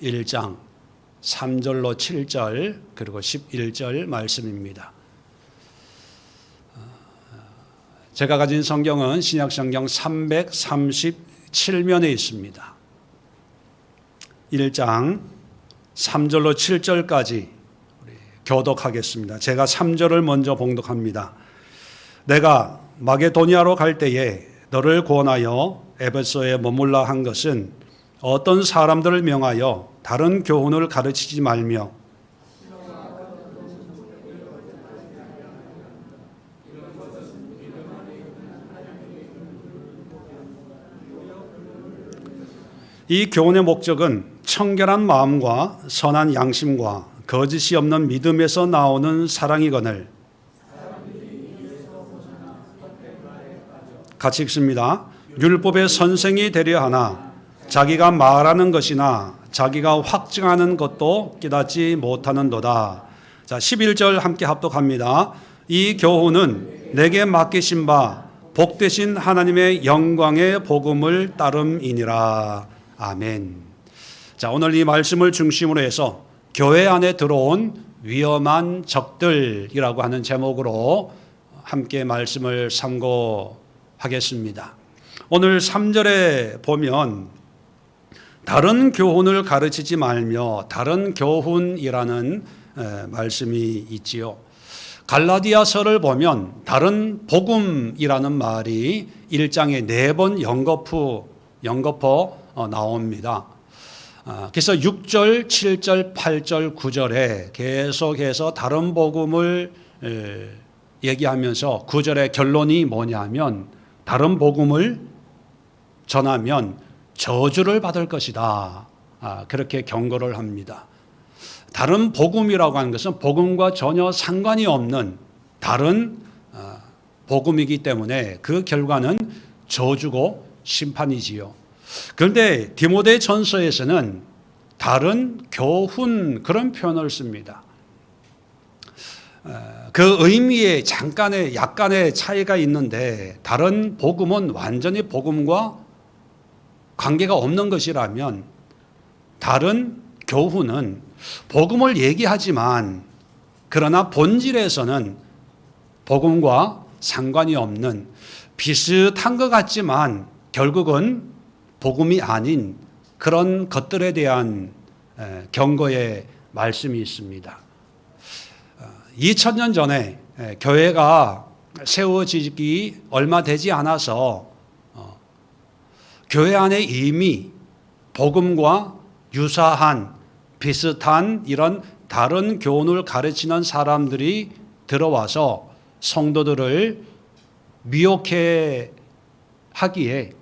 1장 3절로 7절 그리고 11절 말씀입니다. 제가 가진 성경은 신약성경 337면에 있습니다. 1장 3절로 7절까지 교독하겠습니다. 제가 3절을 먼저 봉독합니다. 내가 마게도니아로 갈 때에 너를 권하여 에베소에 머물라 한 것은 어떤 사람들을 명하여 다른 교훈을 가르치지 말며 이 교훈의 목적은 청결한 마음과 선한 양심과 거짓이 없는 믿음에서 나오는 사랑이거늘. 같이 읽습니다. 율법의 선생이 되려 하나 자기가 말하는 것이나 자기가 확증하는 것도 깨닫지 못하는도다. 자, 11절 함께 합독합니다. 이 교훈은 내게 맡기신 바 복되신 하나님의 영광의 복음을 따름이니라. 아멘. 자, 오늘 이 말씀을 중심으로 해서 교회 안에 들어온 위험한 적들이라고 하는 제목으로 함께 말씀을 상고하겠습니다. 오늘 3절에 보면 다른 교훈을 가르치지 말며 다른 교훈이라는 말씀이 있지요. 갈라디아서를 보면 다른 복음이라는 말이 1장에 4번 연거푸 나옵니다. 그래서 6절, 7절, 8절, 9절에 계속해서 다른 복음을 얘기하면서 9절의 결론이 뭐냐면 다른 복음을 전하면 저주를 받을 것이다. 그렇게 경고를 합니다. 다른 복음이라고 하는 것은 복음과 전혀 상관이 없는 다른 복음이기 때문에 그 결과는 저주고 심판이지요. 그런데 디모데 전서에서는 다른 교훈 그런 표현을 씁니다. 그 의미에 약간의 차이가 있는데 다른 복음은 완전히 복음과 관계가 없는 것이라면 다른 교훈은 복음을 얘기하지만 그러나 본질에서는 복음과 상관이 없는 비슷한 것 같지만 결국은 복음이 아닌 그런 것들에 대한 경고의 말씀이 있습니다. 2000년 전에 교회가 세워지기 얼마 되지 않아서 교회 안에 이미 복음과 유사한 비슷한 이런 다른 교훈을 가르치는 사람들이 들어와서 성도들을 미혹해 하기에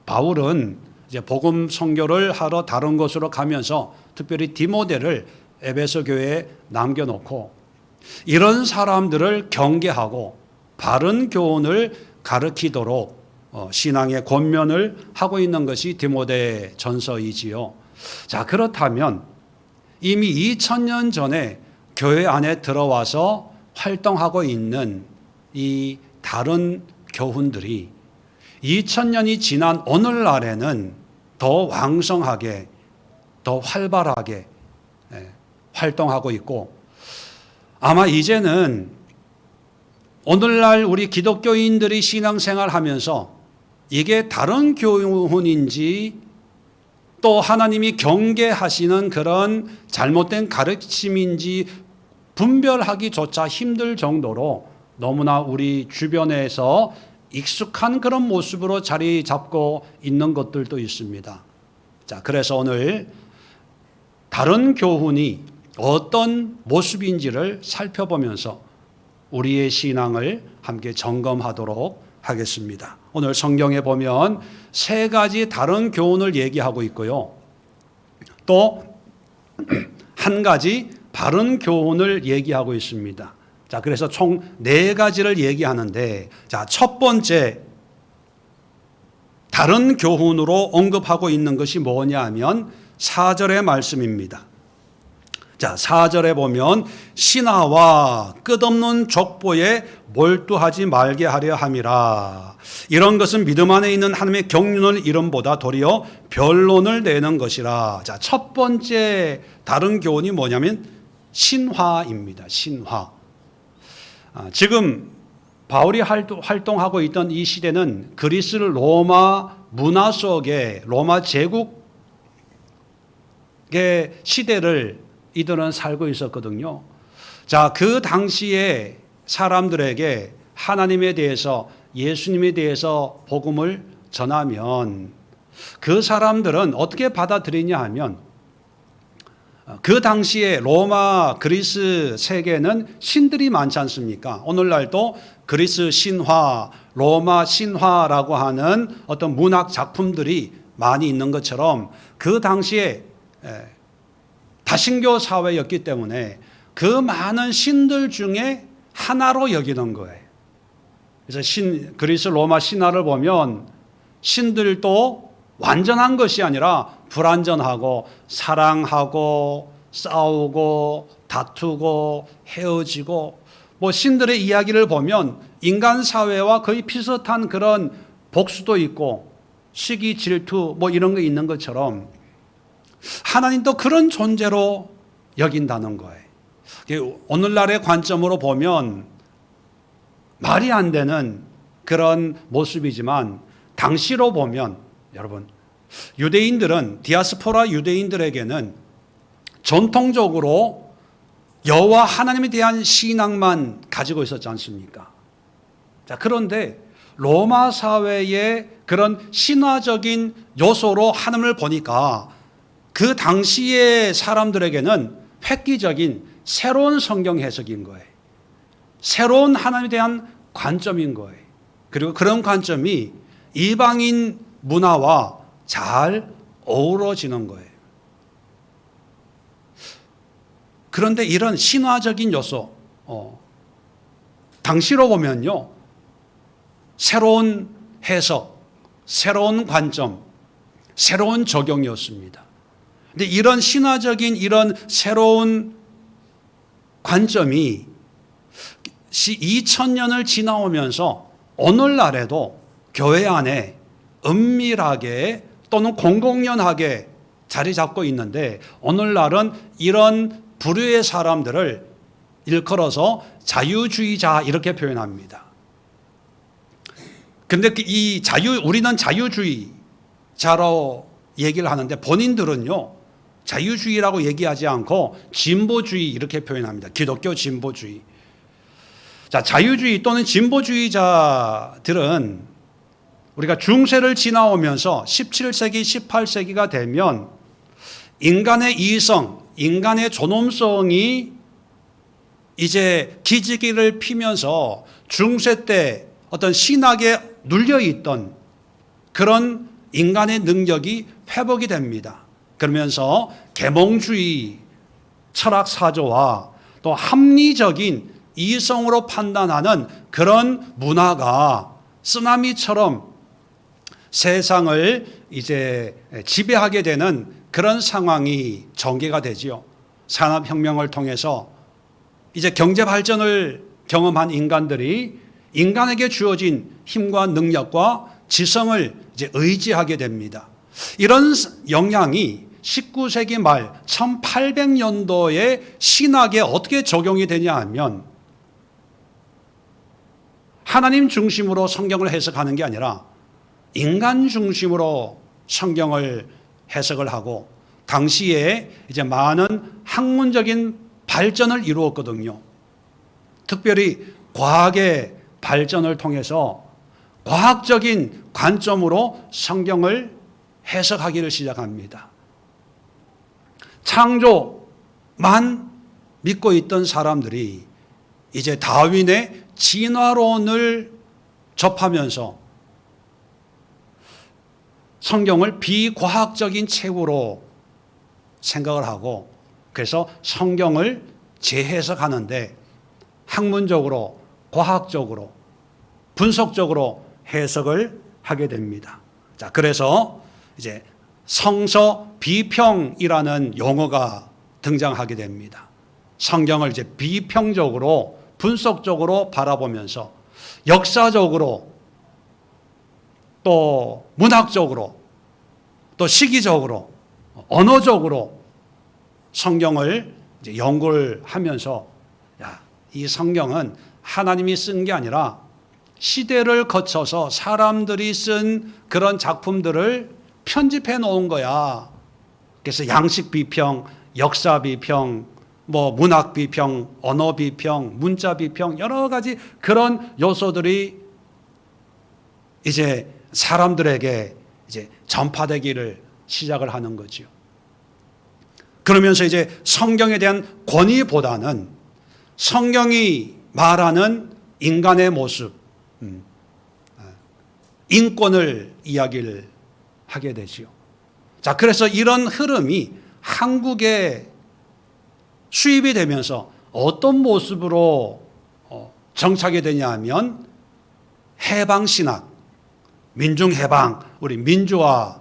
바울은 이제 복음 선교를 하러 다른 곳으로 가면서 특별히 디모데를 에베소 교회에 남겨놓고 이런 사람들을 경계하고 바른 교훈을 가르치도록 신앙의 권면을 하고 있는 것이 디모데 전서이지요. 자, 그렇다면 이미 2000년 전에 교회 안에 들어와서 활동하고 있는 이 다른 교훈들이 2000년이 지난 오늘날에는 더 왕성하게, 더 활발하게 활동하고 있고 아마 이제는 오늘날 우리 기독교인들이 신앙생활하면서 이게 다른 교훈인지 또 하나님이 경계하시는 그런 잘못된 가르침인지 분별하기조차 힘들 정도로 너무나 우리 주변에서 익숙한 그런 모습으로 자리 잡고 있는 것들도 있습니다. 자, 그래서 오늘 다른 교훈이 어떤 모습인지를 살펴보면서 우리의 신앙을 함께 점검하도록 하겠습니다. 오늘 성경에 보면 3가지 다른 교훈을 얘기하고 있고요. 또 한 가지 바른 교훈을 얘기하고 있습니다. 자, 그래서 총 4가지를 얘기하는데, 자, 첫 번째 다른 교훈으로 언급하고 있는 것이 뭐냐 하면 4절의 말씀입니다. 자, 4절에 보면 신하와 끝없는 족보에 몰두하지 말게 하려 함이라. 이런 것은 믿음 안에 있는 하나님의 경륜을 이름보다 도리어 변론을 내는 것이라. 자, 첫 번째 다른 교훈이 뭐냐면 신화입니다. 신화. 지금 바울이 활동하고 있던 이 시대는 그리스 로마 문화 속에 로마 제국의 시대를 이들은 살고 있었거든요. 자, 그 당시에 사람들에게 하나님에 대해서 예수님에 대해서 복음을 전하면 그 사람들은 어떻게 받아들이냐 하면 그 당시에 로마 그리스 세계는 신들이 많지 않습니까? 오늘날도 그리스 신화, 로마 신화라고 하는 어떤 문학 작품들이 많이 있는 것처럼 그 당시에 다신교 사회였기 때문에 그 많은 신들 중에 하나로 여기는 거예요. 그래서 그리스 로마 신화를 보면 신들도 완전한 것이 아니라 불완전하고 사랑하고 싸우고 다투고 헤어지고 뭐 신들의 이야기를 보면 인간 사회와 거의 비슷한 그런 복수도 있고 시기 질투 뭐 이런 게 있는 것처럼 하나님도 그런 존재로 여긴다는 거예요. 오늘날의 관점으로 보면 말이 안 되는 그런 모습이지만 당시로 보면 여러분 유대인들은 디아스포라 유대인들에게는 전통적으로 여호와 하나님에 대한 신앙만 가지고 있었지 않습니까? 자, 그런데 로마 사회의 그런 신화적인 요소로 하나님을 보니까 그 당시의 사람들에게는 획기적인 새로운 성경 해석인 거예요. 새로운 하나님에 대한 관점인 거예요. 그리고 그런 관점이 이방인 문화와 잘 어우러지는 거예요. 그런데 이런 신화적인 요소, 당시로 보면요, 새로운 해석, 새로운 관점, 새로운 적용이었습니다. 근데 이런 신화적인 이런 새로운 관점이 2000년을 지나오면서 오늘날에도 교회 안에 은밀하게 또는 공공연하게 자리 잡고 있는데 오늘날은 이런 부류의 사람들을 일컬어서 자유주의자 이렇게 표현합니다. 근데 우리는 자유주의자로 얘기를 하는데 본인들은요, 자유주의라고 얘기하지 않고 진보주의 이렇게 표현합니다. 기독교 진보주의. 자, 자유주의 또는 진보주의자들은 우리가 중세를 지나오면서 17세기, 18세기가 되면 인간의 이성, 인간의 존엄성이 이제 기지개를 피면서 중세 때 어떤 신학에 눌려있던 그런 인간의 능력이 회복이 됩니다. 그러면서 계몽주의 철학 사조와 또 합리적인 이성으로 판단하는 그런 문화가 쓰나미처럼 세상을 이제 지배하게 되는 그런 상황이 전개가 되지요. 산업혁명을 통해서 이제 경제 발전을 경험한 인간들이 인간에게 주어진 힘과 능력과 지성을 이제 의지하게 됩니다. 이런 영향이 19세기 말 1800년도에 신학에 어떻게 적용이 되냐 하면 하나님 중심으로 성경을 해석하는 게 아니라 인간 중심으로 성경을 해석을 하고 당시에 이제 많은 학문적인 발전을 이루었거든요. 특별히 과학의 발전을 통해서 과학적인 관점으로 성경을 해석하기를 시작합니다. 창조만 믿고 있던 사람들이 이제 다윈의 진화론을 접하면서 성경을 비과학적인 책으로 생각을 하고 그래서 성경을 재해석하는데 학문적으로, 과학적으로, 분석적으로 해석을 하게 됩니다. 자, 그래서 이제 성서 비평이라는 용어가 등장하게 됩니다. 성경을 이제 비평적으로 분석적으로 바라보면서 역사적으로 또 문학적으로 또 시기적으로 언어적으로 성경을 이제 연구를 하면서 이 성경은 하나님이 쓴 게 아니라 시대를 거쳐서 사람들이 쓴 그런 작품들을 편집해 놓은 거야. 그래서 양식 비평, 역사 비평, 문학 비평, 언어 비평, 문자 비평 여러 가지 그런 요소들이 이제 사람들에게 이제 전파되기를 시작을 하는 거지요. 그러면서 이제 성경에 대한 권위보다는 성경이 말하는 인간의 모습, 인권을 이야기를 하게 되지요. 자, 그래서 이런 흐름이 한국에 수입이 되면서 어떤 모습으로 정착이 되냐 하면 해방신학, 민중해방, 우리 민주화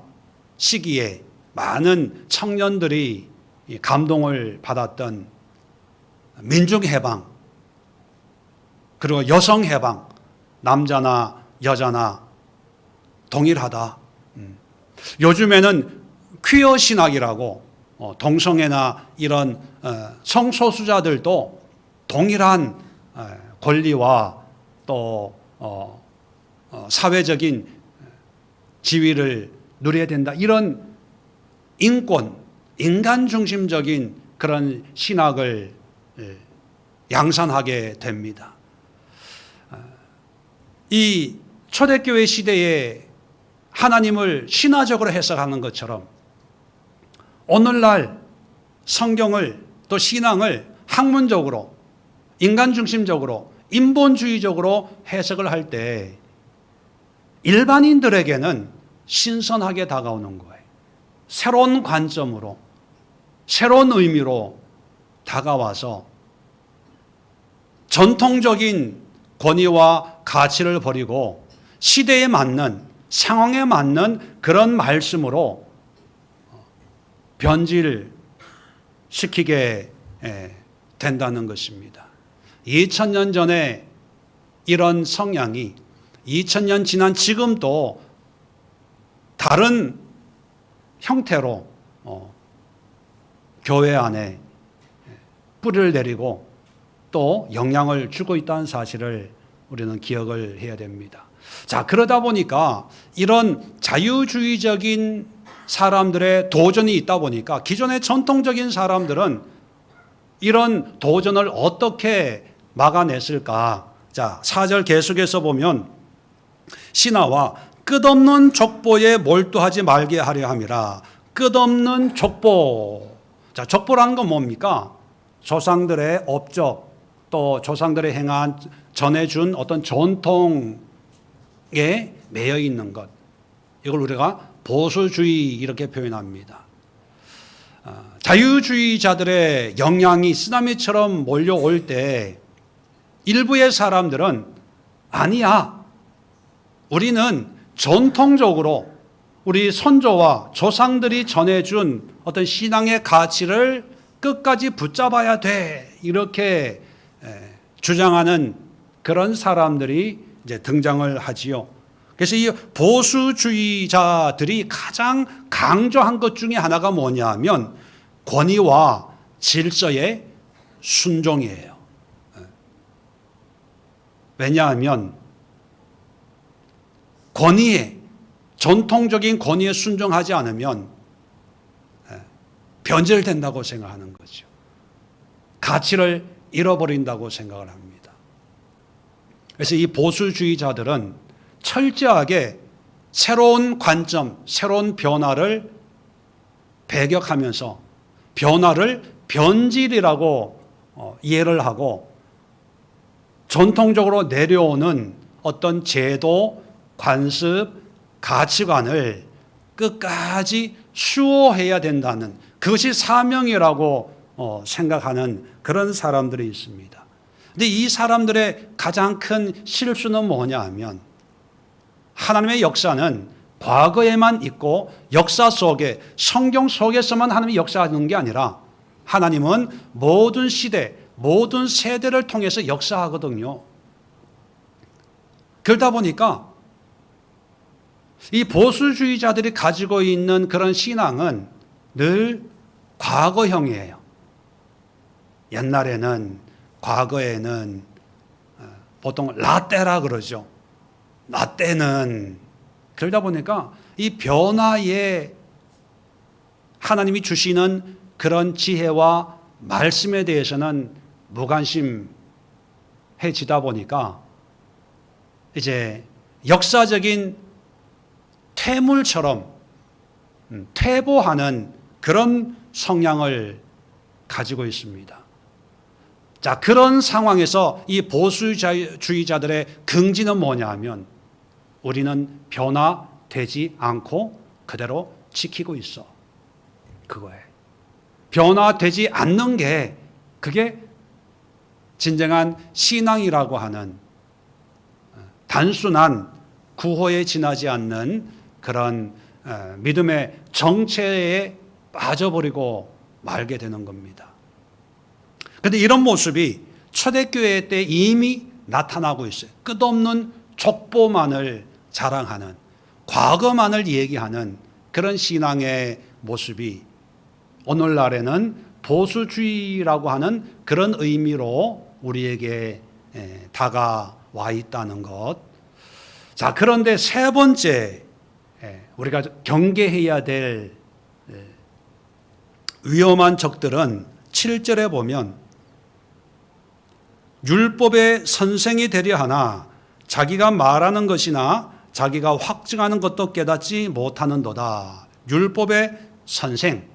시기에 많은 청년들이 감동을 받았던 민중해방, 그리고 여성해방, 남자나 여자나 동일하다. 요즘에는 퀴어 신학이라고 동성애나 이런 성소수자들도 동일한 권리와 또 사회적인 지위를 누려야 된다. 이런 인권, 인간 중심적인 그런 신학을 양산하게 됩니다. 이 초대교회 시대에 하나님을 신화적으로 해석하는 것처럼 오늘날 성경을 또 신앙을 학문적으로 인간 중심적으로 인본주의적으로 해석을 할 때 일반인들에게는 신선하게 다가오는 거예요. 새로운 관점으로 새로운 의미로 다가와서 전통적인 권위와 가치를 버리고 시대에 맞는 상황에 맞는 그런 말씀으로 변질시키게 된다는 것입니다. 2000년 전에 이런 성향이 2000년 지난 지금도 다른 형태로 교회 안에 뿌리를 내리고 또 영향을 주고 있다는 사실을 우리는 기억을 해야 됩니다. 자, 그러다 보니까 이런 자유주의적인 사람들의 도전이 있다 보니까 기존의 전통적인 사람들은 이런 도전을 어떻게 막아냈을까? 자, 4절 계속해서 보면 신하와 끝없는 족보에 몰두하지 말게 하려 함이라. 끝없는 족보. 자, 족보라는 건 뭡니까? 조상들의 업적, 또 조상들의 행한 전해준 어떤 전통에 매여 있는 것. 이걸 우리가 보수주의 이렇게 표현합니다. 자유주의자들의 영향이 쓰나미처럼 몰려올 때 일부의 사람들은 아니야, 우리는 전통적으로 우리 선조와 조상들이 전해준 어떤 신앙의 가치를 끝까지 붙잡아야 돼, 이렇게 주장하는 그런 사람들이 이제 등장을 하지요. 그래서 이 보수주의자들이 가장 강조한 것 중에 하나가 뭐냐면 권위와 질서의 순종이에요. 왜냐하면 권위에, 전통적인 권위에 순종하지 않으면 변질된다고 생각하는 거죠. 가치를 잃어버린다고 생각을 합니다. 그래서 이 보수주의자들은 철저하게 새로운 관점, 새로운 변화를 배격하면서 변화를 변질이라고 이해를 하고 전통적으로 내려오는 어떤 제도, 관습, 가치관을 끝까지 수호해야 된다는, 그것이 사명이라고 생각하는 그런 사람들이 있습니다. 근데 이 사람들의 가장 큰 실수는 뭐냐 하면 하나님의 역사는 과거에만 있고 역사 속에, 성경 속에서만 하나님이 역사하는 게 아니라 하나님은 모든 시대, 모든 세대를 통해서 역사하거든요. 그러다 보니까 이 보수주의자들이 가지고 있는 그런 신앙은 늘 과거형이에요. 옛날에는, 과거에는 보통 라떼라 그러죠. 라떼는. 그러다 보니까 이 변화에 하나님이 주시는 그런 지혜와 말씀에 대해서는 무관심해지다 보니까 이제 역사적인 퇴물처럼 퇴보하는 그런 성향을 가지고 있습니다. 자, 그런 상황에서 이 보수주의자들의 긍지는 뭐냐 하면 우리는 변화되지 않고 그대로 지키고 있어. 그거예요. 변화되지 않는 게 그게 진정한 신앙이라고 하는 단순한 구호에 지나지 않는 그런 믿음의 정체에 빠져버리고 말게 되는 겁니다. 그런데 이런 모습이 초대교회 때 이미 나타나고 있어요. 끝없는 족보만을 자랑하는, 과거만을 얘기하는 그런 신앙의 모습이 오늘날에는 보수주의라고 하는 그런 의미로 우리에게 다가와 있다는 것. 자, 그런데 세 번째 우리가 경계해야 될 위험한 적들은 7절에 보면 율법의 선생이 되려 하나 자기가 말하는 것이나 자기가 확증하는 것도 깨닫지 못하는도다. 율법의 선생,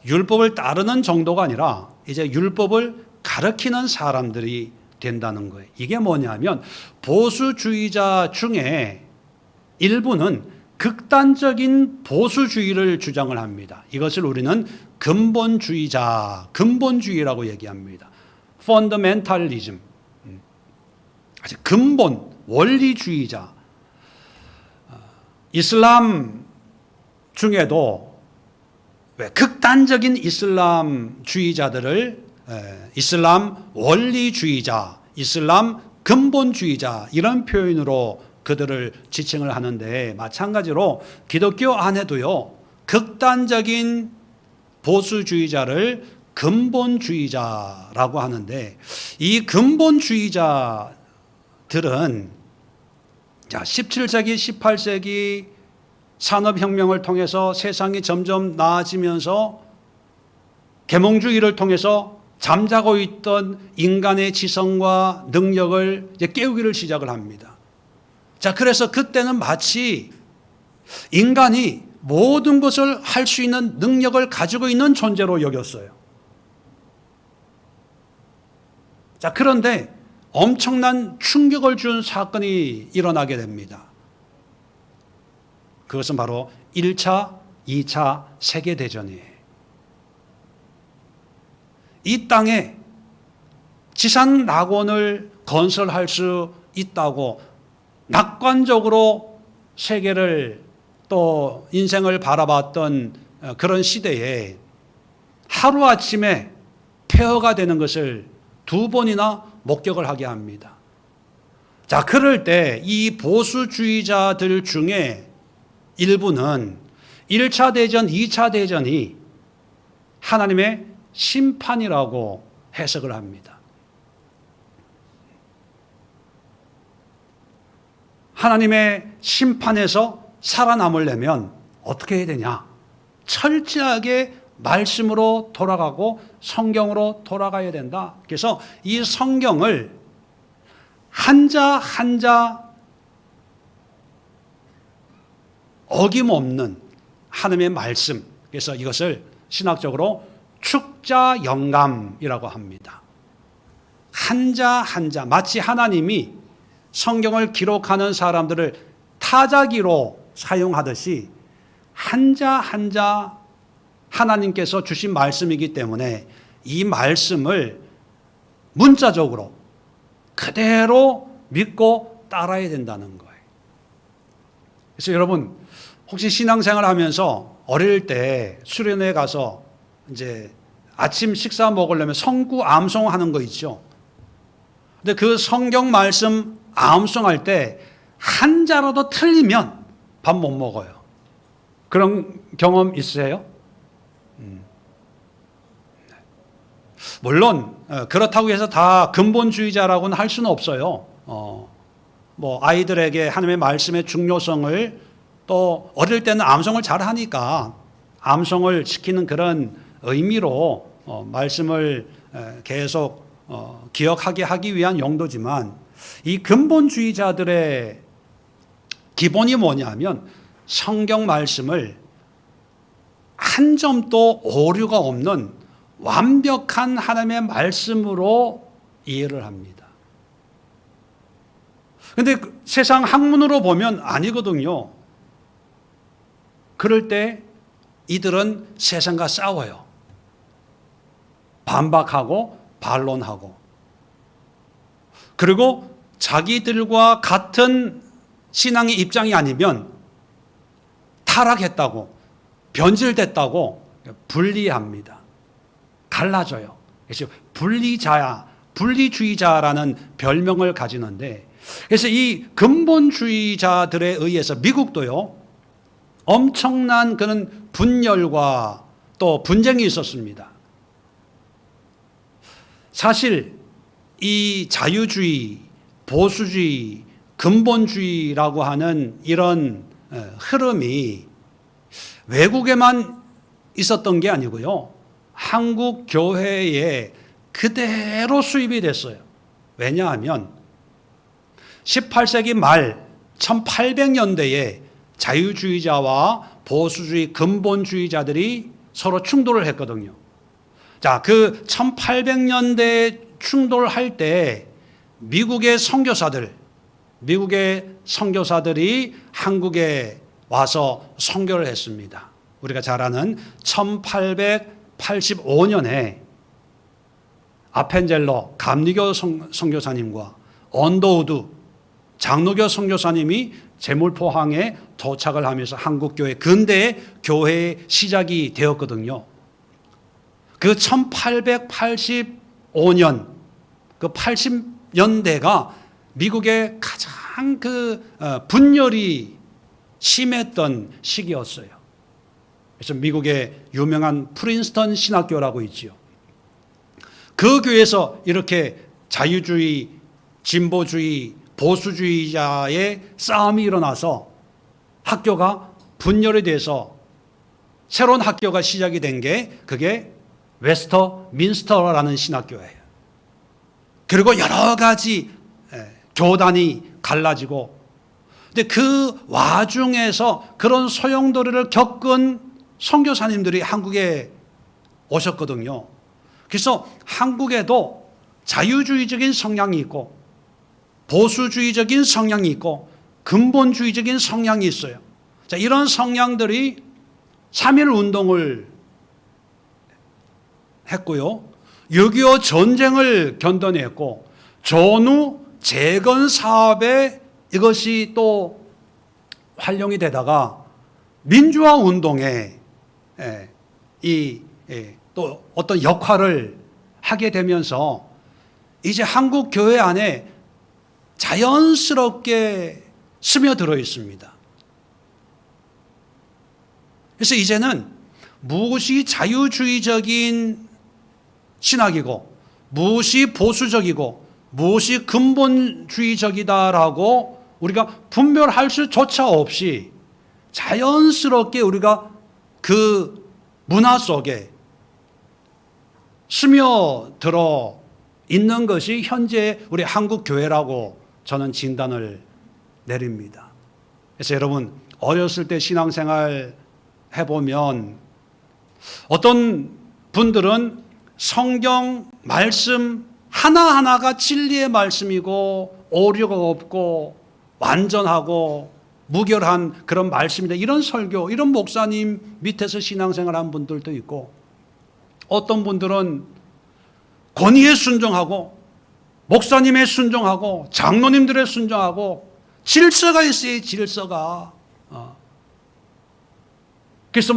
율법을 따르는 정도가 아니라 이제 율법을 가르치는 사람들이 된다는 거예요. 이게 뭐냐면 보수주의자 중에 일부는 극단적인 보수주의를 주장을 합니다. 이것을 우리는 근본주의라고 얘기합니다. 펀더멘탈리즘, 근본, 원리주의자. 이슬람 중에도 왜 극단적인 이슬람주의자들을 이슬람 원리주의자, 이슬람 근본주의자 이런 표현으로 그들을 지칭을 하는데, 마찬가지로 기독교 안에도요 극단적인 보수주의자를 근본주의자라고 하는데, 이 근본주의자들은 17세기, 18세기 산업혁명을 통해서 세상이 점점 나아지면서 계몽주의를 통해서 잠자고 있던 인간의 지성과 능력을 이제 깨우기를 시작을 합니다. 자, 그래서 그때는 마치 인간이 모든 것을 할 수 있는 능력을 가지고 있는 존재로 여겼어요. 자, 그런데 엄청난 충격을 준 사건이 일어나게 됩니다. 그것은 바로 1차, 2차 세계대전이에요. 이 땅에 지상 낙원을 건설할 수 있다고 낙관적으로 세계를 또 인생을 바라봤던 그런 시대에 하루아침에 폐허가 되는 것을 2번이나 목격을 하게 합니다. 자, 그럴 때 이 보수주의자들 중에 일부는 1차 대전, 2차 대전이 하나님의 심판이라고 해석을 합니다. 하나님의 심판에서 살아남으려면 어떻게 해야 되냐? 철저하게 말씀으로 돌아가고 성경으로 돌아가야 된다. 그래서 이 성경을 한자 한자 어김없는 하나님의 말씀, 그래서 이것을 신학적으로 축자 영감이라고 합니다. 한자 한자, 마치 하나님이 성경을 기록하는 사람들을 타자기로 사용하듯이 한자 한자 하나님께서 주신 말씀이기 때문에 이 말씀을 문자적으로 그대로 믿고 따라야 된다는 거예요. 그래서 여러분, 혹시 신앙생활 하면서 어릴 때 수련회 가서 이제 아침 식사 먹으려면 성구 암송하는 거 있죠. 근데 그 성경 말씀 암송할 때 한자라도 틀리면 밥 못 먹어요. 그런 경험 있으세요? 물론 그렇다고 해서 다 근본주의자라고는 할 수는 없어요. 뭐 아이들에게 하나님의 말씀의 중요성을 또 어릴 때는 암송을 잘 하니까 암송을 시키는 그런 의미로 말씀을 계속 기억하게 하기 위한 용도지만, 이 근본주의자들의 기본이 뭐냐면 성경 말씀을 한 점도 오류가 없는 완벽한 하나님의 말씀으로 이해를 합니다. 그런데 세상 학문으로 보면 아니거든요. 그럴 때 이들은 세상과 싸워요. 반박하고 반론하고, 그리고 자기들과 같은 신앙의 입장이 아니면 타락했다고, 변질됐다고 분리합니다. 갈라져요. 그래서 분리주의자라는 별명을 가지는데, 그래서 이 근본주의자들에 의해서 미국도요, 엄청난 그런 분열과 또 분쟁이 있었습니다. 사실 이 자유주의, 보수주의, 근본주의라고 하는 이런 흐름이 외국에만 있었던 게 아니고요, 한국 교회에 그대로 수입이 됐어요. 왜냐하면 18세기 말 1800년대에 자유주의자와 보수주의, 근본주의자들이 서로 충돌을 했거든요. 자, 그 1800년대 충돌할 때 미국의 선교사들이 한국에 와서 선교를 했습니다. 우리가 잘 아는 1885년에 아펜젤러 감리교 선교사님과 언더우드 장로교 선교사님이 제물포항에 도착을 하면서 한국교회, 근대의 교회의 시작이 되었거든요. 그 1885년, 그 80년대가 미국의 가장 분열이 심했던 시기였어요. 그래서 미국의 유명한 프린스턴 신학교라고 있지요. 그 교회에서 이렇게 자유주의, 진보주의, 보수주의자의 싸움이 일어나서 학교가 분열이 돼서 새로운 학교가 시작이 된 게 그게 웨스터민스터라는 신학교예요. 그리고 여러 가지 교단이 갈라지고, 근데 그 와중에서 그런 소용돌이를 겪은 선교사님들이 한국에 오셨거든요. 그래서 한국에도 자유주의적인 성향이 있고 보수주의적인 성향이 있고 근본주의적인 성향이 있어요. 자, 이런 성향들이 3.1 운동을 했고요, 6.25 전쟁을 견뎌냈고, 전후 재건 사업에 이것이 또 활용이 되다가 민주화 운동에 또 어떤 역할을 하게 되면서 이제 한국 교회 안에 자연스럽게 스며들어 있습니다. 그래서 이제는 무엇이 자유주의적인 신학이고 무엇이 보수적이고 무엇이 근본주의적이다라고 우리가 분별할 수조차 없이 자연스럽게 우리가 그 문화 속에 스며들어 있는 것이 현재 우리 한국 교회라고 저는 진단을 내립니다. 그래서 여러분, 어렸을 때 신앙생활 해보면 어떤 분들은 성경 말씀 하나하나가 진리의 말씀이고 오류가 없고 완전하고 무결한 그런 말씀이다, 이런 설교, 이런 목사님 밑에서 신앙생활한 분들도 있고, 어떤 분들은 권위에 순종하고 목사님에 순종하고 장로님들에 순종하고 질서가 있어요. 질서가. 그래서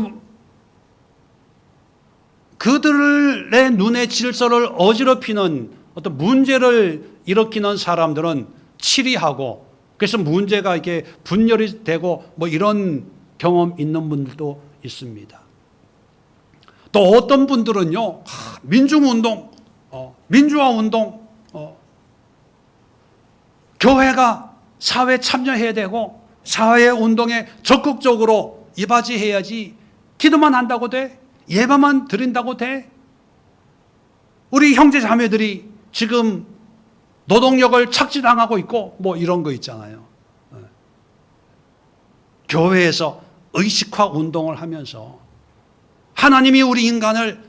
그들의 눈의 질서를 어지럽히는 어떤 문제를 일으키는 사람들은 치리하고, 그래서 문제가 이렇게 분열이 되고 뭐 이런 경험 있는 분들도 있습니다. 또 어떤 분들은요, 민중운동, 민주화운동, 교회가 사회에 참여해야 되고 사회운동에 적극적으로 이바지해야지, 기도만 한다고 돼? 예배만 드린다고 돼? 우리 형제 자매들이 지금 노동력을 착취당하고 있고 뭐 이런 거 있잖아요. 교회에서 의식화 운동을 하면서 하나님이 우리 인간을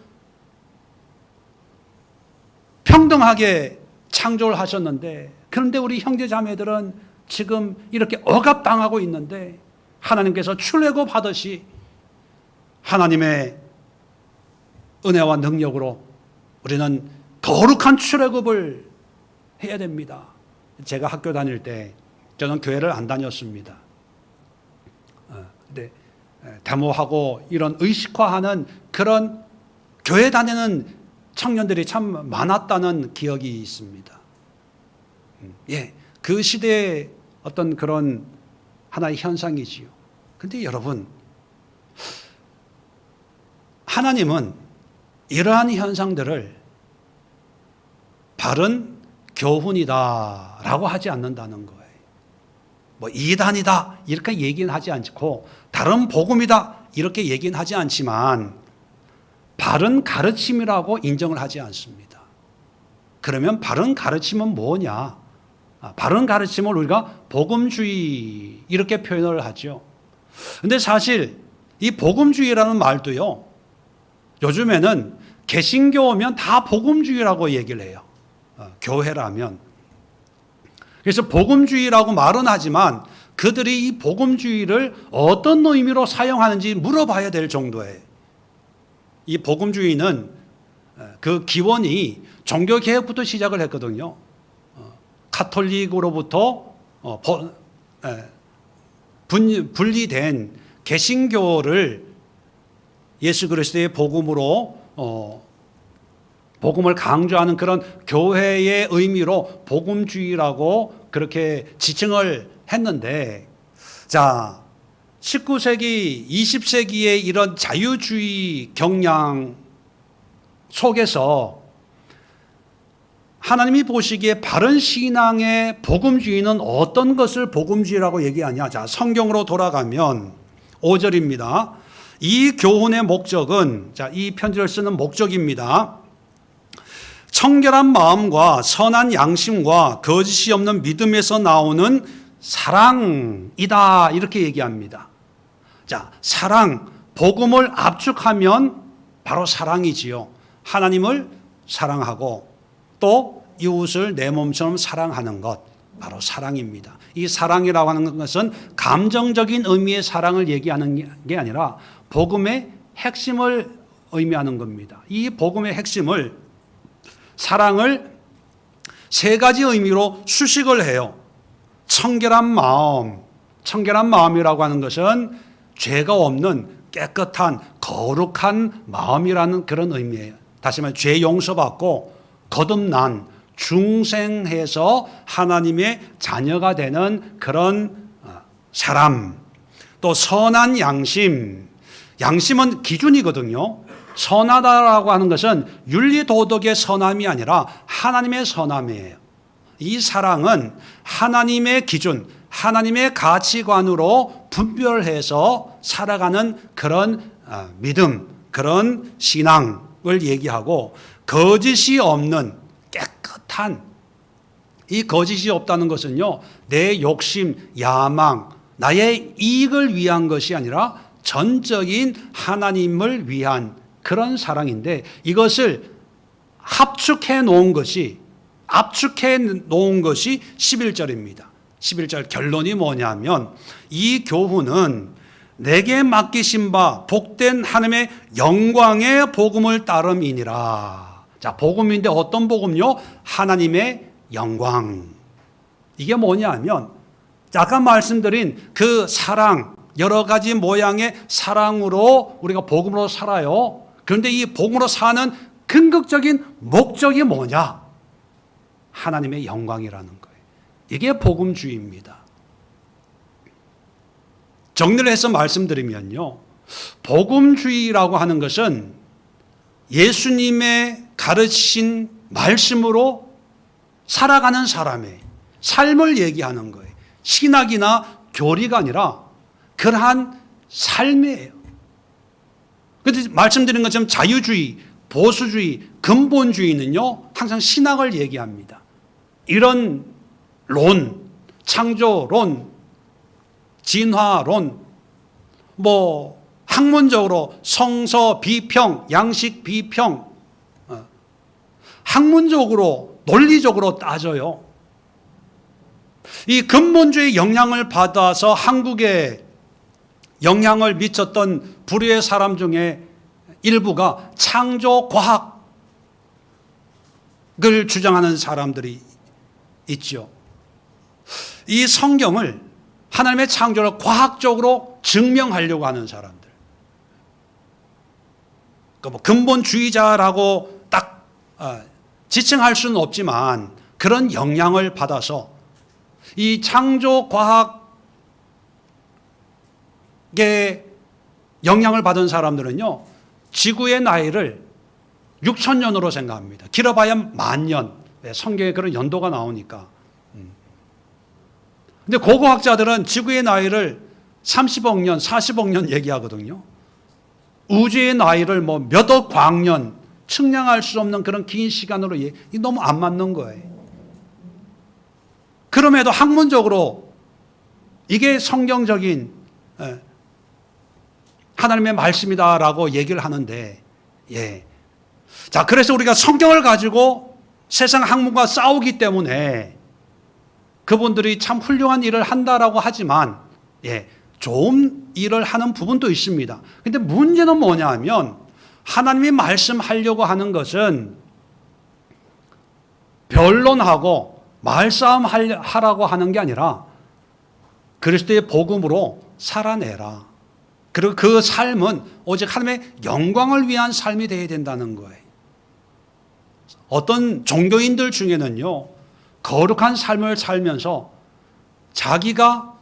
평등하게 창조를 하셨는데, 그런데 우리 형제 자매들은 지금 이렇게 억압당하고 있는데, 하나님께서 출애굽 하듯이 하나님의 은혜와 능력으로 우리는 거룩한 출애굽을 해야 됩니다. 제가 학교 다닐 때 저는 교회를 안 다녔습니다. 근데 데모하고 이런 의식화하는 그런 교회 다니는 청년들이 참 많았다는 기억이 있습니다. 예, 그 시대의 어떤 그런 하나의 현상이지요. 근데 여러분, 하나님은 이러한 현상들을 바른 교훈이다라고 하지 않는다는 거예요. 뭐 이단이다 이렇게 얘기는 하지 않고, 다른 복음이다 이렇게 얘기는 하지 않지만 바른 가르침이라고 인정을 하지 않습니다. 그러면 바른 가르침은 뭐냐? 바른 가르침을 우리가 복음주의 이렇게 표현을 하죠. 근데 사실 이 복음주의라는 말도요, 요즘에는 개신교 오면 다 복음주의라고 얘기를 해요. 교회라면. 그래서 복음주의라고 말은 하지만 그들이 이 복음주의를 어떤 의미로 사용하는지 물어봐야 될 정도예요. 이 복음주의는 그 기원이 종교개혁부터 시작을 했거든요. 카톨릭으로부터 분리된 개신교를 예수 그리스도의 복음으로 복음을 강조하는 그런 교회의 의미로 복음주의라고 그렇게 지칭을 했는데, 자, 19세기, 20세기의 이런 자유주의 경향 속에서 하나님이 보시기에 바른 신앙의 복음주의는 어떤 것을 복음주의라고 얘기하냐? 자, 성경으로 돌아가면 5절입니다. 이 교훈의 목적은, 자, 이 편지를 쓰는 목적입니다. 청결한 마음과 선한 양심과 거짓이 없는 믿음에서 나오는 사랑이다, 이렇게 얘기합니다. 자, 사랑, 복음을 압축하면 바로 사랑이지요. 하나님을 사랑하고 또 이웃을 내 몸처럼 사랑하는 것, 바로 사랑입니다. 이 사랑이라고 하는 것은 감정적인 의미의 사랑을 얘기하는 게 아니라 복음의 핵심을 의미하는 겁니다. 이 복음의 핵심을, 사랑을 세 가지 의미로 수식을 해요. 청결한 마음, 청결한 마음이라고 하는 것은 죄가 없는 깨끗한 거룩한 마음이라는 그런 의미예요. 다시 말해 죄 용서받고 거듭난 중생해서 하나님의 자녀가 되는 그런 사람. 또 선한 양심, 양심은 기준이거든요. 선하다라고 하는 것은 윤리도덕의 선함이 아니라 하나님의 선함이에요. 이 사랑은 하나님의 기준, 하나님의 가치관으로 분별해서 살아가는 그런 믿음, 그런 신앙을 얘기하고, 거짓이 없는 깨끗한, 이 거짓이 없다는 것은요, 내 욕심, 야망, 나의 이익을 위한 것이 아니라 전적인 하나님을 위한 그런 사랑인데, 이것을 압축해 놓은 것이 11절입니다. 11절 결론이 뭐냐면, 이 교훈은 내게 맡기신 바 복된 하나님의 영광의 복음을 따름이니라. 자, 복음인데 어떤 복음요? 하나님의 영광. 이게 뭐냐면, 아까 말씀드린 그 사랑, 여러 가지 모양의 사랑으로 우리가 복음으로 살아요. 그런데 이 복음으로 사는 근극적인 목적이 뭐냐? 하나님의 영광이라는 거예요. 이게 복음주의입니다. 정리를 해서 말씀드리면요, 복음주의라고 하는 것은 예수님의 가르치신 말씀으로 살아가는 사람의 삶을 얘기하는 거예요. 신학이나 교리가 아니라 그러한 삶이에요. 그런데 말씀드린 것처럼 자유주의, 보수주의, 근본주의는요 항상 신학을 얘기합니다. 이런 론, 창조론, 진화론, 학문적으로 성서 비평, 양식 비평, 학문적으로 논리적으로 따져요. 이 근본주의 영향을 받아서 한국에 영향을 미쳤던 불의의 사람 중에 일부가 창조과학을 주장하는 사람들이 있죠. 이 성경을 하나님의 창조를 과학적으로 증명하려고 하는 사람들. 근본주의자라고 딱 지칭할 수는 없지만 그런 영향을 받아서 이 창조과학에 영향을 받은 사람들은요, 지구의 나이를 6,000년으로 생각합니다. 길어봐야 10,000년. 성경에 그런 연도가 나오니까. 근데 고고학자들은 지구의 나이를 30억 년, 40억 년 얘기하거든요. 우주의 나이를 몇억 광년, 측량할 수 없는 그런 긴 시간으로 이게 너무 안 맞는 거예요. 그럼에도 학문적으로 이게 성경적인 하나님의 말씀이다라고 얘기를 하는데, 자, 그래서 우리가 성경을 가지고 세상 학문과 싸우기 때문에 그분들이 참 훌륭한 일을 한다라고 하지만, 좋은 일을 하는 부분도 있습니다. 근데 문제는 뭐냐 하면, 하나님이 말씀하려고 하는 것은 변론하고 말싸움 하라고 하는 게 아니라 그리스도의 복음으로 살아내라. 그리고 그 삶은 오직 하나님의 영광을 위한 삶이 되어야 된다는 거예요. 어떤 종교인들 중에는요, 거룩한 삶을 살면서 자기가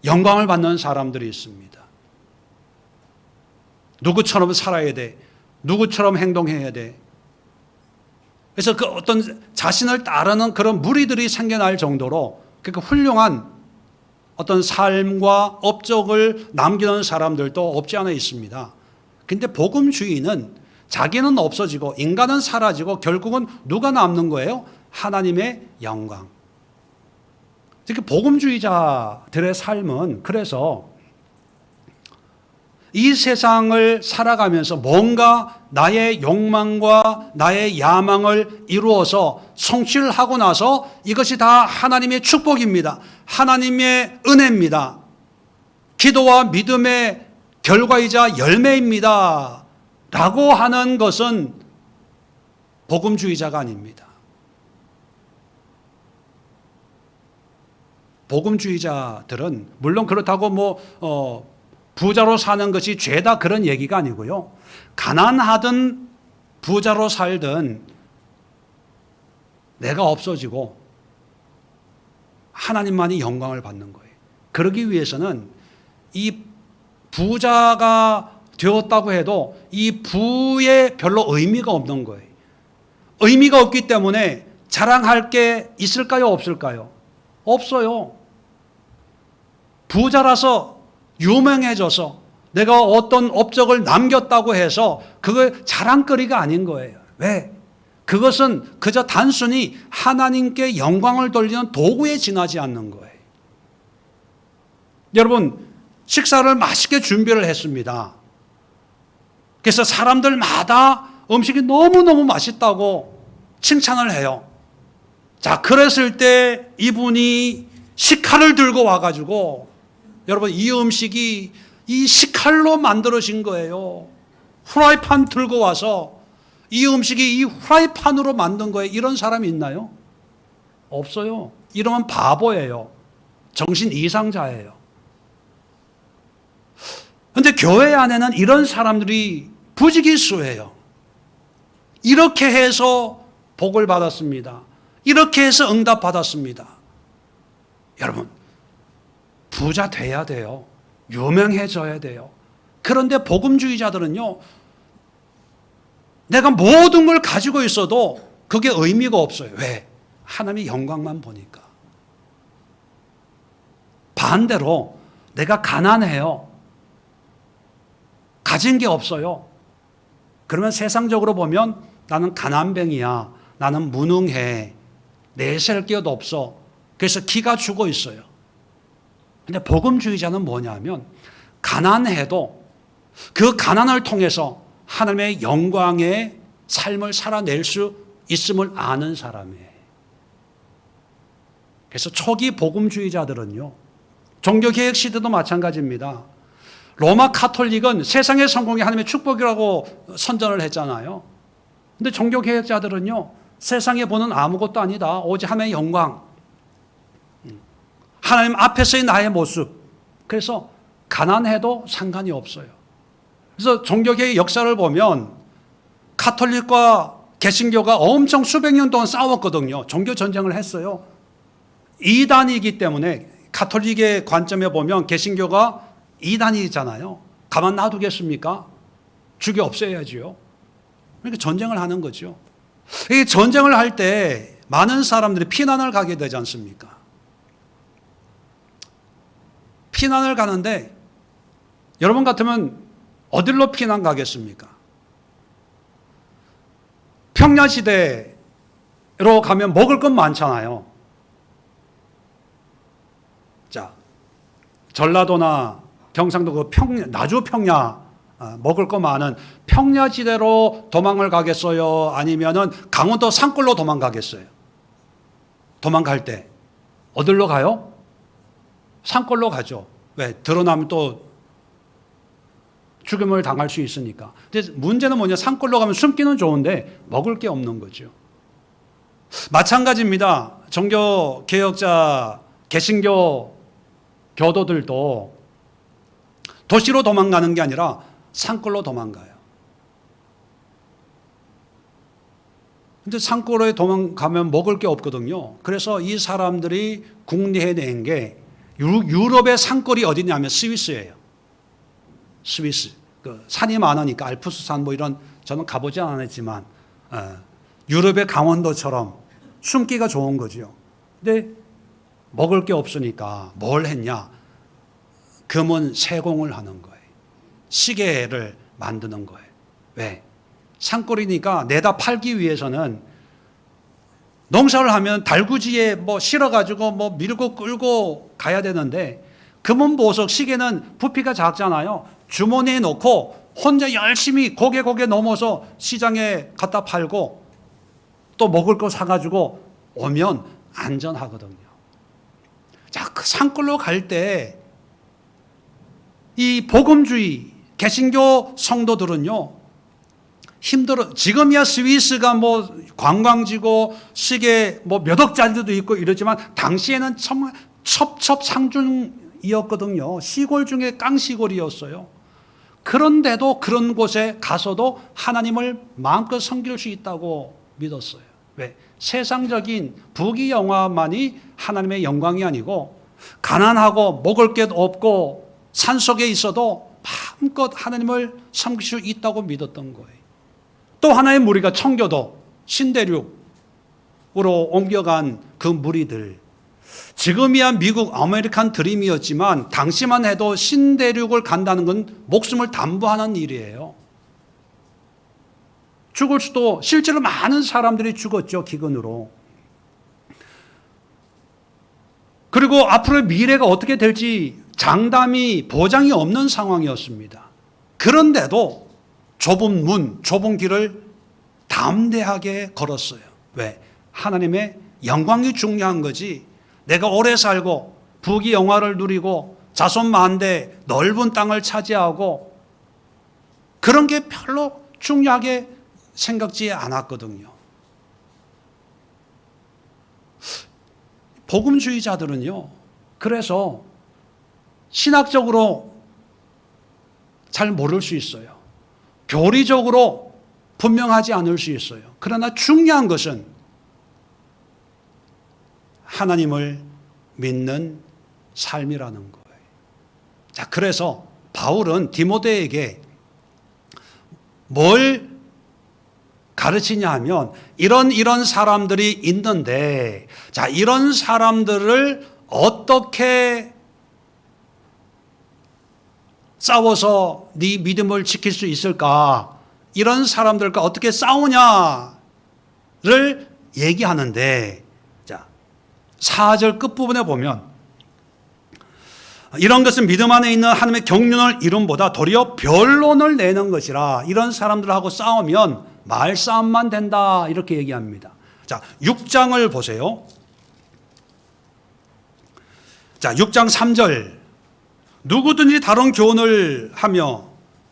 영광을 받는 사람들이 있습니다. 누구처럼 살아야 돼. 누구처럼 행동해야 돼. 그래서 그 어떤 자신을 따르는 그런 무리들이 생겨날 정도로 그러니까 훌륭한 어떤 삶과 업적을 남기는 사람들도 없지 않아 있습니다. 근데 복음주의는 자기는 없어지고 인간은 사라지고 결국은 누가 남는 거예요? 하나님의 영광. 그러니까 복음주의자들의 삶은 그래서 이 세상을 살아가면서 뭔가 나의 욕망과 나의 야망을 이루어서 성취를 하고 나서 이것이 다 하나님의 축복입니다. 하나님의 은혜입니다. 기도와 믿음의 결과이자 열매입니다. 라고 하는 것은 복음주의자가 아닙니다. 복음주의자들은 물론 그렇다고 부자로 사는 것이 죄다 그런 얘기가 아니고요. 가난하든 부자로 살든 내가 없어지고 하나님만이 영광을 받는 거예요. 그러기 위해서는 이 부자가 되었다고 해도 이 부에 별로 의미가 없는 거예요. 의미가 없기 때문에 자랑할 게 있을까요? 없을까요? 없어요. 부자라서 유명해져서 내가 어떤 업적을 남겼다고 해서 그거 자랑거리가 아닌 거예요. 왜? 그것은 그저 단순히 하나님께 영광을 돌리는 도구에 지나지 않는 거예요. 여러분, 식사를 맛있게 준비를 했습니다. 그래서 사람들마다 음식이 너무너무 맛있다고 칭찬을 해요. 자, 그랬을 때 이분이 식칼을 들고 와가지고 여러분, 이 음식이 이 식칼로 만들어진 거예요. 후라이팬 들고 와서 이 음식이 이 후라이팬으로 만든 거예요. 이런 사람이 있나요? 없어요. 이러면 바보예요. 정신 이상자예요. 그런데 교회 안에는 이런 사람들이 부지기수예요. 이렇게 해서 복을 받았습니다. 이렇게 해서 응답 받았습니다. 여러분, 부자 돼야 돼요. 유명해져야 돼요. 그런데 복음주의자들은요, 내가 모든 걸 가지고 있어도 그게 의미가 없어요. 왜? 하나님의 영광만 보니까. 반대로 내가 가난해요. 가진 게 없어요. 그러면 세상적으로 보면 나는 가난뱅이야. 나는 무능해. 내세울 게 없어. 그래서 기가 죽어 있어요. 근데 복음주의자는 뭐냐면 가난해도 그 가난을 통해서 하나님의 영광의 삶을 살아낼 수 있음을 아는 사람이에요. 그래서 초기 복음주의자들은요, 종교개혁 시대도 마찬가지입니다. 로마 카톨릭은 세상의 성공이 하나님의 축복이라고 선전을 했잖아요. 근데 종교개혁자들은요, 세상에 보는 아무것도 아니다. 오직 하나님의 영광. 하나님 앞에서의 나의 모습. 그래서 가난해도 상관이 없어요. 그래서 종교개혁의 역사를 보면 카톨릭과 개신교가 엄청 수백 년 동안 싸웠거든요. 종교 전쟁을 했어요. 이단이기 때문에 카톨릭의 관점에 보면 개신교가 이단이잖아요. 가만 놔두겠습니까? 죽여 없애야지요. 그러니까 전쟁을 하는 거죠. 이 전쟁을 할 때 많은 사람들이 피난을 가게 되지 않습니까? 피난을 가는데 여러분 같으면 어디로 피난 가겠습니까? 평야시대로 가면 먹을 건 많잖아요. 자, 전라도나 경상도 그 나주 평야 먹을 거 많은 평야지대로 도망을 가겠어요? 아니면은 강원도 산골로 도망가겠어요? 도망갈 때 어디로 가요? 산골로 가죠. 왜? 드러나면 또 죽음을 당할 수 있으니까. 근데 문제는 뭐냐? 산골로 가면 숨기는 좋은데 먹을 게 없는 거죠. 마찬가지입니다. 종교 개혁자, 개신교 교도들도 도시로 도망가는 게 아니라 산골로 도망가요. 근데 산골에 도망가면 먹을 게 없거든요. 그래서 이 사람들이 궁리해낸 게 유럽의 산골이 어디냐면 스위스예요. 스위스. 그 산이 많으니까 알프스산 뭐 이런 저는 가보지 않았지만 유럽의 강원도처럼 숨기가 좋은 거죠. 근데 먹을 게 없으니까 뭘 했냐? 금은 세공을 하는 거예요. 시계를 만드는 거예요. 왜? 산골이니까 내다 팔기 위해서는 농사를 하면 달구지에 뭐 실어가지고 뭐 밀고 끌고 가야 되는데 금은 보석 시계는 부피가 작잖아요. 주머니에 넣고 혼자 열심히 고개 넘어서 시장에 갖다 팔고 또 먹을 거 사가지고 오면 안전하거든요. 자, 그 산골로 갈 때 이 복음주의 개신교 성도들은요, 힘들어. 지금이야 스위스가 뭐 관광지고 시계 뭐 몇 억짜리도 있고 이러지만 당시에는 정말 첩첩상중이었거든요. 시골 중에 깡시골이었어요. 그런데도 그런 곳에 가서도 하나님을 마음껏 섬길 수 있다고 믿었어요. 왜? 세상적인 부귀영화만이 하나님의 영광이 아니고 가난하고 먹을 게 없고 산속에 있어도 마음껏 하나님을 섬길 수 있다고 믿었던 거예요. 또 하나의 무리가 청교도 신대륙으로 옮겨간 그 무리들, 지금이야 미국 아메리칸 드림이었지만 당시만 해도 신대륙을 간다는 건 목숨을 담보하는 일이에요. 죽을 수도, 실제로 많은 사람들이 죽었죠, 기근으로. 그리고 앞으로의 미래가 어떻게 될지 장담이 보장이 없는 상황이었습니다. 그런데도 좁은 문, 좁은 길을 담대하게 걸었어요. 왜? 하나님의 영광이 중요한 거지. 내가 오래 살고 부귀영화를 누리고 자손 만대 넓은 땅을 차지하고 그런 게 별로 중요하게 생각지 않았거든요. 복음주의자들은요, 그래서 신학적으로 잘 모를 수 있어요. 교리적으로 분명하지 않을 수 있어요. 그러나 중요한 것은 하나님을 믿는 삶이라는 거예요. 자, 그래서 바울은 디모데에게 뭘 가르치냐 하면 이런 사람들이 있는데, 자, 이런 사람들을 어떻게 싸워서 네 믿음을 지킬 수 있을까? 이런 사람들과 어떻게 싸우냐를 얘기하는데, 자, 4절 끝부분에 보면 이런 것은 믿음 안에 있는 하나님의 경륜을 이룸보다 도리어 변론을 내는 것이라. 이런 사람들하고 싸우면 말싸움만 된다, 이렇게 얘기합니다. 자, 6장을 보세요. 자, 6장 3절. 누구든지 다른 교훈을 하며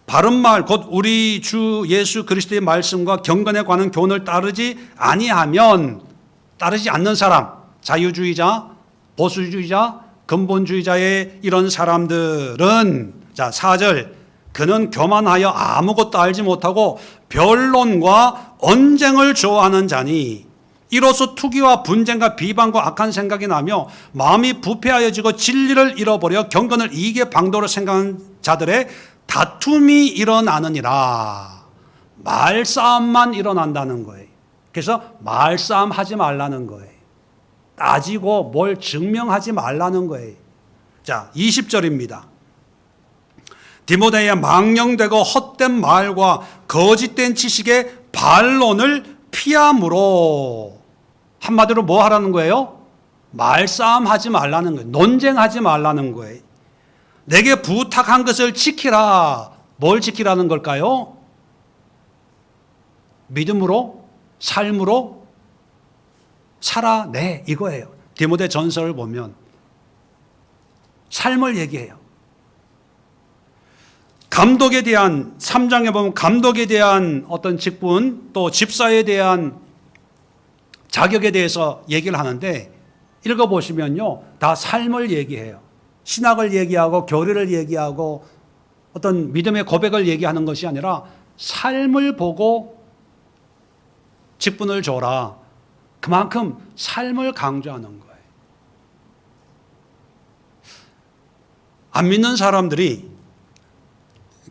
바른 말 곧 우리 주 예수 그리스도의 말씀과 경건에 관한 교훈을 따르지 않는 사람, 자유주의자, 보수주의자, 근본주의자의 이런 사람들은, 자, 4절, 그는 교만하여 아무것도 알지 못하고 변론과 언쟁을 좋아하는 자니 이로써 투기와 분쟁과 비방과 악한 생각이 나며 마음이 부패하여지고 진리를 잃어버려 경건을 이익의 방도로 생각하는 자들의 다툼이 일어나느니라. 말싸움만 일어난다는 거예요. 그래서 말싸움 하지 말라는 거예요. 따지고 뭘 증명하지 말라는 거예요. 자, 20절입니다. 디모데에 망령되고 헛된 말과 거짓된 지식의 반론을 피함으로, 한마디로 뭐 하라는 거예요? 말싸움하지 말라는 거예요. 논쟁하지 말라는 거예요. 내게 부탁한 것을 지키라. 뭘 지키라는 걸까요? 믿음으로, 삶으로 살아내, 이거예요. 디모데 전서를 보면 삶을 얘기해요. 감독에 대한, 3장에 보면 감독에 대한 어떤 직분, 또 집사에 대한 자격에 대해서 얘기를 하는데, 읽어보시면요, 다 삶을 얘기해요. 신학을 얘기하고 교리를 얘기하고 어떤 믿음의 고백을 얘기하는 것이 아니라 삶을 보고 직분을 줘라. 그만큼 삶을 강조하는 거예요. 안 믿는 사람들이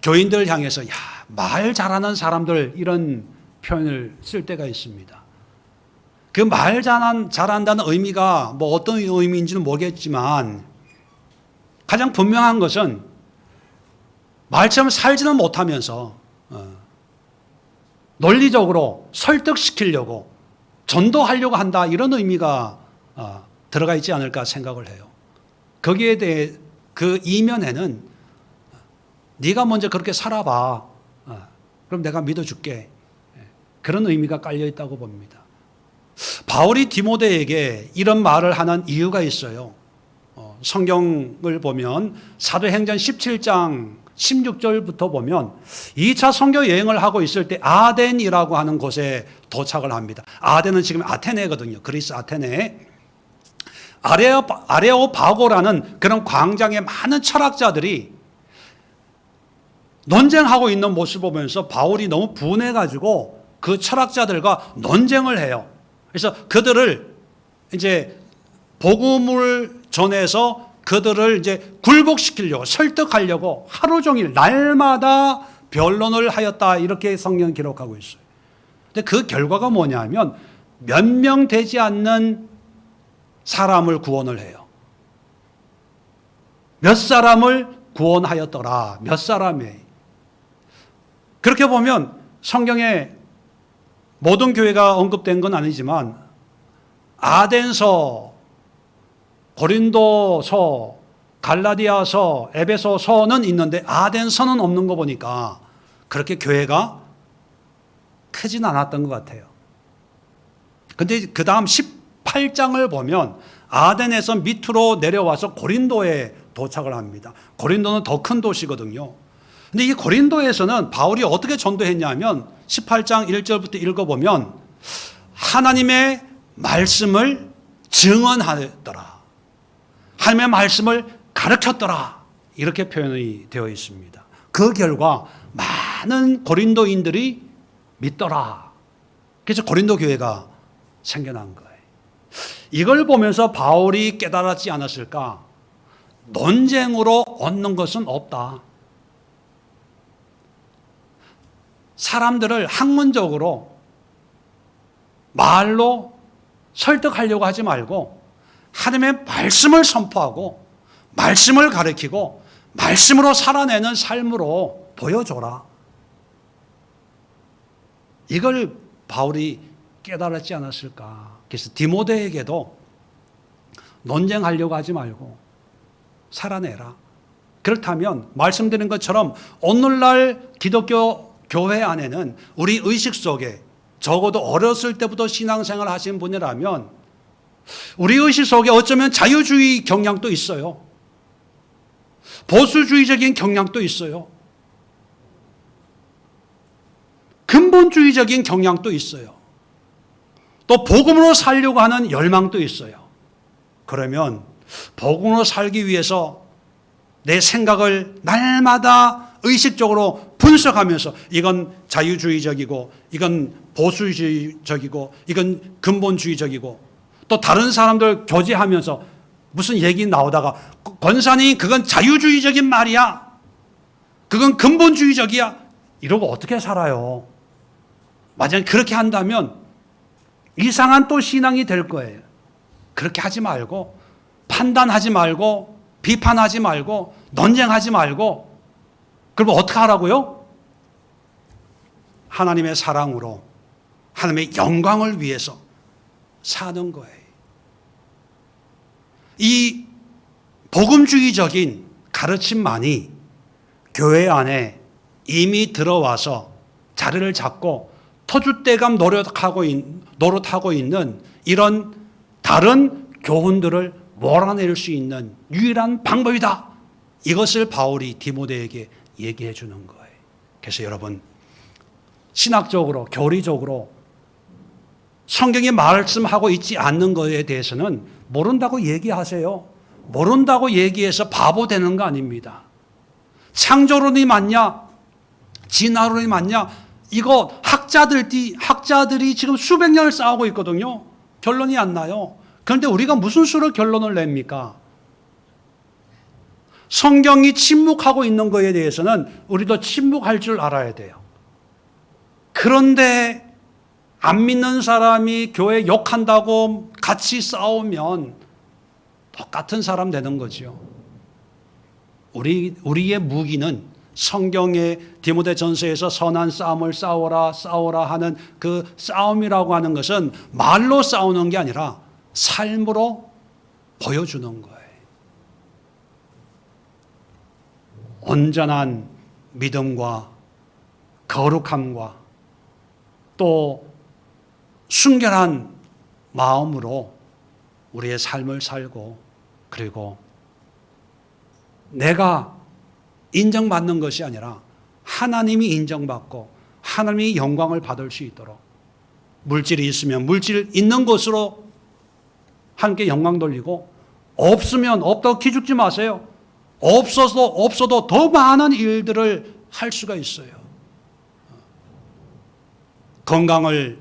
교인들을 향해서 야, 말 잘하는 사람들, 이런 표현을 쓸 때가 있습니다. 그 말 잘한다는 의미가 뭐 어떤 의미인지는 모르겠지만 가장 분명한 것은 말처럼 살지는 못하면서 논리적으로 설득시키려고 전도하려고 한다, 이런 의미가 들어가 있지 않을까 생각을 해요. 거기에 대해 그 이면에는 네가 먼저 그렇게 살아봐. 그럼 내가 믿어줄게. 그런 의미가 깔려 있다고 봅니다. 바울이 디모데에게 이런 말을 하는 이유가 있어요. 성경을 보면 사도행전 17장 16절부터 보면 2차 선교 여행을 하고 있을 때 아덴이라고 하는 곳에 도착을 합니다. 아덴은 지금 아테네거든요. 그리스 아테네. 아레오파고라는 그런 광장에 많은 철학자들이 논쟁하고 있는 모습을 보면서 바울이 너무 분해가지고 그 철학자들과 논쟁을 해요. 그래서 그들을 이제 복음을 전해서 그들을 이제 굴복시키려고, 설득하려고 하루 종일 날마다 변론을 하였다, 이렇게 성경 기록하고 있어요. 근데 그 결과가 뭐냐면 몇 명 되지 않는 사람을 구원을 해요. 몇 사람을 구원하였더라. 몇 사람이. 그렇게 보면 성경에 모든 교회가 언급된 건 아니지만 아덴서, 고린도서, 갈라디아서, 에베소서는 있는데 아덴서는 없는 거 보니까 그렇게 교회가 크진 않았던 것 같아요. 근데 그 다음 18장을 보면 아덴에서 밑으로 내려와서 고린도에 도착을 합니다. 고린도는 더 큰 도시거든요. 근데 이 고린도에서는 바울이 어떻게 전도했냐면 18장 1절부터 읽어보면 하나님의 말씀을 증언하였더라. 하나님의 말씀을 가르쳤더라. 이렇게 표현이 되어 있습니다. 그 결과 많은 고린도인들이 믿더라. 그래서 고린도 교회가 생겨난 거예요. 이걸 보면서 바울이 깨달았지 않았을까? 논쟁으로 얻는 것은 없다. 사람들을 학문적으로 말로 설득하려고 하지 말고 하나님의 말씀을 선포하고 말씀을 가르치고 말씀으로 살아내는 삶으로 보여줘라. 이걸 바울이 깨달았지 않았을까? 그래서 디모데에게도 논쟁하려고 하지 말고 살아내라. 그렇다면 말씀드린 것처럼 오늘날 기독교 교회 안에는 우리 의식 속에 적어도 어렸을 때부터 신앙생활 하신 분이라면 우리 의식 속에 어쩌면 자유주의 경향도 있어요. 보수주의적인 경향도 있어요. 근본주의적인 경향도 있어요. 또 복음으로 살려고 하는 열망도 있어요. 그러면 복음으로 살기 위해서 내 생각을 날마다 의식적으로 분석하면서 이건 자유주의적이고 이건 보수주의적이고 이건 근본주의적이고 또 다른 사람들 교제하면서 무슨 얘기 나오다가 권사님 그건 자유주의적인 말이야. 그건 근본주의적이야. 이러고 어떻게 살아요? 만약 그렇게 한다면 이상한 또 신앙이 될 거예요. 그렇게 하지 말고 판단하지 말고 비판하지 말고 논쟁하지 말고 그러면 어떻게 하라고요? 하나님의 사랑으로 하나님의 영광을 위해서 사는 거예요. 이 복음주의적인 가르침만이 교회 안에 이미 들어와서 자리를 잡고 터줏대감 노릇하고 있는 이런 다른 교훈들을 몰아낼 수 있는 유일한 방법이다. 이것을 바울이 디모데에게 얘기해 주는 거예요. 그래서 여러분 신학적으로 교리적으로 성경이 말씀하고 있지 않는 것에 대해서는 모른다고 얘기하세요. 모른다고 얘기해서 바보 되는 거 아닙니다. 창조론이 맞냐? 진화론이 맞냐? 이거 학자들이 지금 수백 년을 싸우고 있거든요. 결론이 안 나요. 그런데 우리가 무슨 수로 결론을 냅니까? 성경이 침묵하고 있는 것에 대해서는 우리도 침묵할 줄 알아야 돼요. 그런데 안 믿는 사람이 교회 욕한다고 같이 싸우면 똑같은 사람 되는 거죠. 우리의 무기는 성경의 디모데전서에서 선한 싸움을 싸워라 하는 그 싸움이라고 하는 것은 말로 싸우는 게 아니라 삶으로 보여주는 거예요. 온전한 믿음과 거룩함과 또 순결한 마음으로 우리의 삶을 살고 그리고 내가 인정받는 것이 아니라 하나님이 인정받고 하나님이 영광을 받을 수 있도록 물질이 있으면 물질 있는 곳으로 함께 영광 돌리고 없으면 없다고 기죽지 마세요. 없어도 더 많은 일들을 할 수가 있어요. 건강을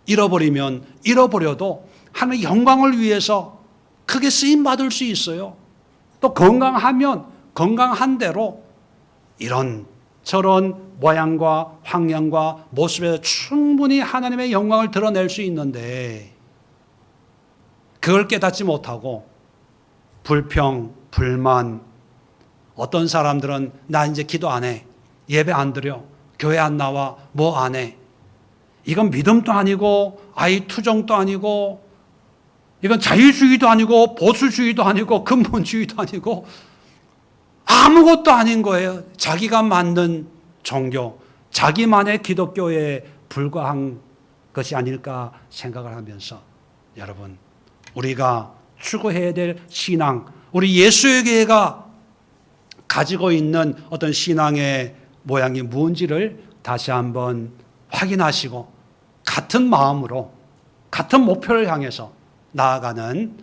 잃어버리면 잃어버려도 하나님의 영광을 위해서 크게 쓰임 받을 수 있어요. 또 건강하면 건강한 대로 이런 저런 모양과 환경과 모습에서 충분히 하나님의 영광을 드러낼 수 있는데 그걸 깨닫지 못하고 불평, 불만, 어떤 사람들은 나 이제 기도 안 해, 예배 안 드려, 교회 안 나와, 뭐 안 해. 이건 믿음도 아니고 아이 투정도 아니고 이건 자유주의도 아니고 보수주의도 아니고 근본주의도 아니고 아무것도 아닌 거예요. 자기가 만든 종교, 자기만의 기독교에 불과한 것이 아닐까 생각을 하면서 여러분 우리가 추구해야 될 신앙, 우리 예수의 교회가 가지고 있는 어떤 신앙의 모양이 뭔지를 다시 한번 확인하시고 같은 마음으로 같은 목표를 향해서 나아가는